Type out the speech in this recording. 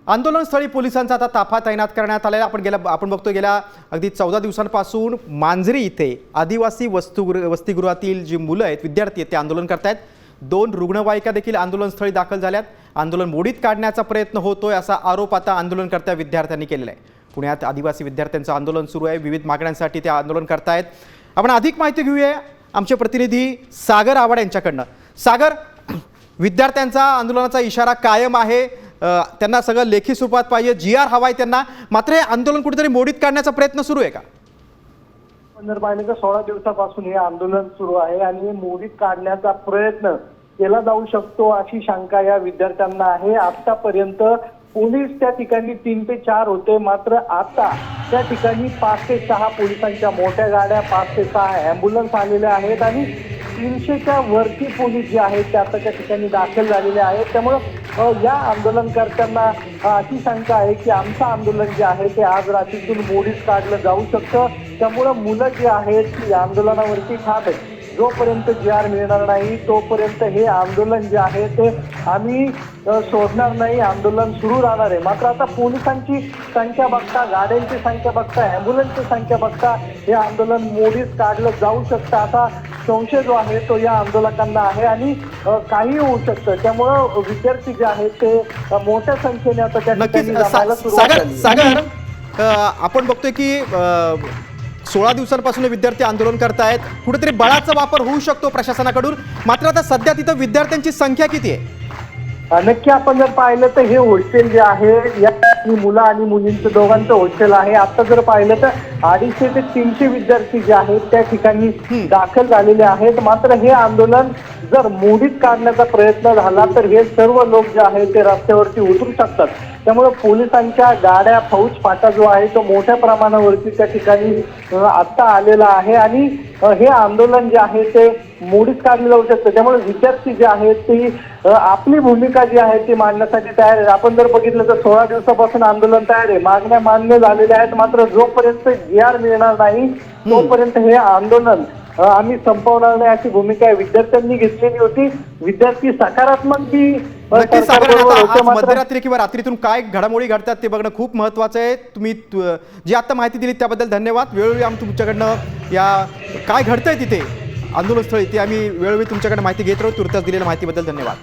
आंदोलनस्थळी पोलिसांचा आता ताफा तैनात करण्यात आलेला आपण बघतोय गेल्या अगदी 14 दिवसांपासून मांजरी इथे आदिवासी वसतिगृहातील जी मुलं आहेत विद्यार्थी आहेत ते आंदोलन करतायत। 2 रुग्णवाहिका देखील आंदोलनस्थळी दाखल झाल्यात। आंदोलन मोडीत काढण्याचा प्रयत्न होतोय असा आरोप आता आंदोलनकर्त्या विद्यार्थ्यांनी केलेला आहे। पुण्यात आदिवासी विद्यार्थ्यांचं आंदोलन सुरू आहे। विविध मागण्यांसाठी ते आंदोलन करतायत। आपण अधिक माहिती घेऊया आमचे प्रतिनिधी सागर आवाड यांच्याकडनं। सागर, विद्यार्थ्यांचा आंदोलनाचा इशारा कायम आहे, त्यांना सगळं लेखी स्वरूपात पाहिजे, GR हवाय त्यांना, मात्र हे आंदोलन कुठेतरी मोडीत काढण्याचा प्रयत्न सुरू आहे का? पाहिलं तर 16 दिवसापासून हे आंदोलन सुरू आहे आणि हे मोडीत काढण्याचा प्रयत्न केला जाऊ शकतो अशी शंका या विद्यार्थ्यांना आहे। आतापर्यंत पोलीस त्या ठिकाणी 3 ते 4 होते, मात्र आता त्या ठिकाणी 5 ते 6 पोलिसांच्या मोठ्या गाड्या, 5 ते 6 ॲम्ब्युलन्स आलेल्या आहेत आणि 300च्या वरती पोलीस जे आहेत ते आता त्या ठिकाणी दाखल झालेले आहेत। त्यामुळं या आंदोलनकर्त्यांना अशी शंका आहे की आमचं आंदोलन जे आहे ते आज रात्रीतून मोडीत काढलं जाऊ शकतं। त्यामुळं मुलं जी आहेत ती आंदोलनावरती ठाम आहेत। जोपर्यंत GR मिळणार नाही तोपर्यंत हे आंदोलन जे आहे ते आम्ही सोडणार नाही, आंदोलन सुरू राहणार आहे। मात्र आता पोलिसांची संख्या बघता, गाड्यांची संख्या बघता, ॲम्ब्युलन्सची संख्या बघता हे आंदोलन मोडीत काढलं जाऊ शकतं असा संशय जो आहे तो या आंदोलकांना आहे आणि काही होऊ शकतं। त्यामुळं विद्यार्थी जे आहेत ते मोठ्या संख्येने आता त्या ठिकाणी जमायला सुरुवात झाली। सागर, आपण बघतोय की 16 दिवसांपासून विद्यार्थी आंदोलन करतायत, कुठेतरी बळाचा वापर होऊ शकतो प्रशासनाकडून, मात्र आता सध्या तिथं विद्यार्थ्यांची संख्या किती आहे? नक्की आपण जर पाहिलं तर हे हॉस्टेल जे आहे या मुलं आणि मुलींचं दोघांचं हॉस्टेल आहे। आता जर पाहिलं तर 250 ते 300 विद्यार्थी जे आहेत त्या ठिकाणी दाखल झालेले आहेत। मात्र हे आंदोलन जर मोडीत काढण्याचा प्रयत्न झाला तर हे सर्व लोक जे आहेत ते रस्त्यावरती उतरू शकतात। त्यामुळे पोलिसांच्या गाड्या, फौज फाटा जो आहे तो मोठ्या प्रमाणावरती त्या ठिकाणी आता आलेला आहे आणि हे आंदोलन जे आहे ते मोडीत काढलं जाऊ शकतं। त्यामुळे विद्यार्थी जे आहेत ती आपली भूमिका जी आहे ती मांडण्यासाठी तयार आहे। आपण जर बघितलं तर 16 दिवसापासून आंदोलन तयार आहे, मागण्या मान्य झालेल्या आहेत, मात्र जोपर्यंत GR मिळणार नाही तोपर्यंत हे आंदोलन आम्ही संपवणार नाही अशी भूमिका विद्यार्थ्यांनी घेतलेली होती। विद्यार्थी सकारात्मक की मध्यरात्री किंवा रात्रीतून काय घडामोडी घडतात ते बघणं खूप महत्त्वाचं आहे। तुम्ही जी आता माहिती दिली त्याबद्दल धन्यवाद। वेळोवेळी आम्ही तुमच्याकडनं या काय घडतंय तिथे आंदोलनस्थळी ते आम्ही वेळोवेळी तुमच्याकडे माहिती घेत राहू। तुर्तास दिलेल्या माहितीबद्दल धन्यवाद।